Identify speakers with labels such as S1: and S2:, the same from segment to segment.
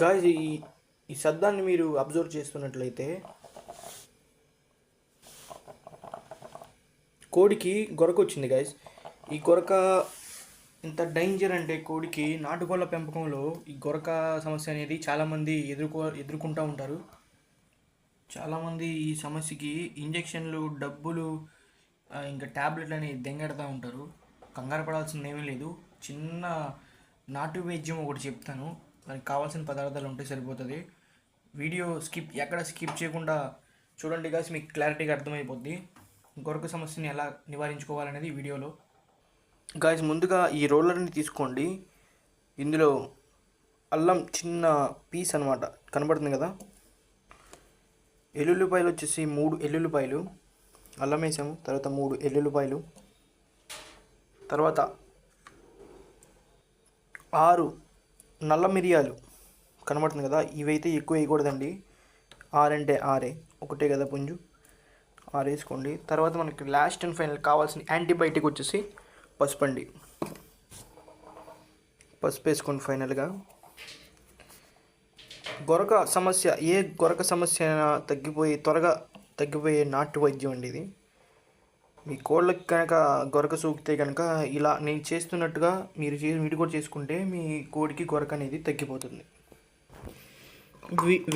S1: Guys ఈ శబ్దాన్ని మీరు అబ్జర్వ్ చేస్తున్నట్లయితే కోడికి గొరక వచ్చింది గాయ్స్. ఈ గొరక ఇంత డేంజర్ అంటే కోడికి నాటుకోళ్ళ పెంపకంలో ఈ గొరక సమస్య అనేది చాలామంది ఎదుర్కొంటూ ఉంటారు. చాలామంది ఈ సమస్యకి ఇంజెక్షన్లు, డబ్బులు, ఇంకా ట్యాబ్లెట్లు అని దెంగెడతా ఉంటారు. కంగారు పడాల్సింది ఏమీ లేదు. చిన్న నాటు వైద్యం ఒకటి చెప్తాను, దానికి కావాల్సిన పదార్థాలు ఉంటే సరిపోతుంది. వీడియో ఎక్కడ స్కిప్ చేయకుండా చూడండి గాయ్స్, మీకు క్లారిటీగా అర్థమైపోద్ది గొరక సమస్యని ఎలా నివారించుకోవాలనేది వీడియోలో. గాయ్స్, ముందుగా ఈ రోలర్ని తీసుకోండి. ఇందులో అల్లం చిన్న పీస్ అనమాట కనబడుతుంది కదా. ఎల్లుల్లిపాయలు వచ్చేసి 3 ఎల్లుల్లిపాయలు అల్లం వేసాము. తర్వాత 3 ఎల్లుల్లిపాయలు, తర్వాత 6 నల్ల మిరియాలు కనబడుతుంది కదా. ఇవైతే ఎక్కువ వేయకూడదండి, 6 అంటే 6 ఒకటే కదా పుంజు, 6 వేసుకోండి. తర్వాత మనకి లాస్ట్ అండ్ ఫైనల్ కావాల్సిన యాంటీబయాటిక్ వచ్చేసి పసుపు అండి. పసుపు వేసుకోండి ఫైనల్గా. గొరక సమస్య, ఏ గొరక సమస్య త్వరగా తగ్గిపోయే నాటు వైద్యం అండి ఇది. మీ కోళ్ళకి కనుక గొరక సోకితే కనుక ఇలా నేను చేస్తున్నట్టుగా మీరు కూడా చేసుకుంటే మీ కోడికి గొరక అనేది తగ్గిపోతుంది.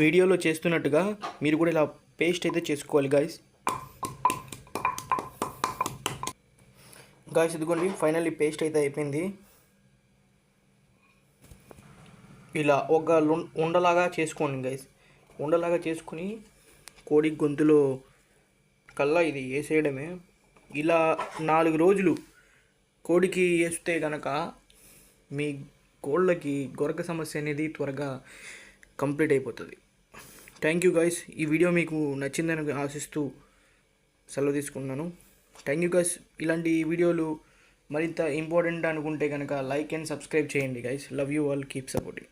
S1: వీడియోలో చేస్తున్నట్టుగా మీరు కూడా ఇలా పేస్ట్ అయితే చేసుకోవాలి గాయ్స్. ఇదిగోండి ఫైనల్లీ పేస్ట్ అయితే అయిపోయింది. ఇలా ఒక ఉండలాగా చేసుకోండి గైస్. ఉండలాగా చేసుకుని కోడి గొంతులో కల్లా ఇది వేసేయడమే. ఇలా 4 రోజులు కోడికి వేస్తే కనుక మీ కోళ్ళకి గొరక సమస్య అనేది త్వరగా కంప్లీట్ అయిపోతుంది. Thank you guys. ఈ వీడియో మీకు నచ్చిందని ఆశిస్తూ సెలవు తీసుకున్నాను. Thank you guys. ఇలాంటి వీడియోలు మరింత ఇంపార్టెంట్ అనుకుంటే కనుక లైక్ అండ్ సబ్స్క్రైబ్ చేయండి guys. Love you all, keep supporting.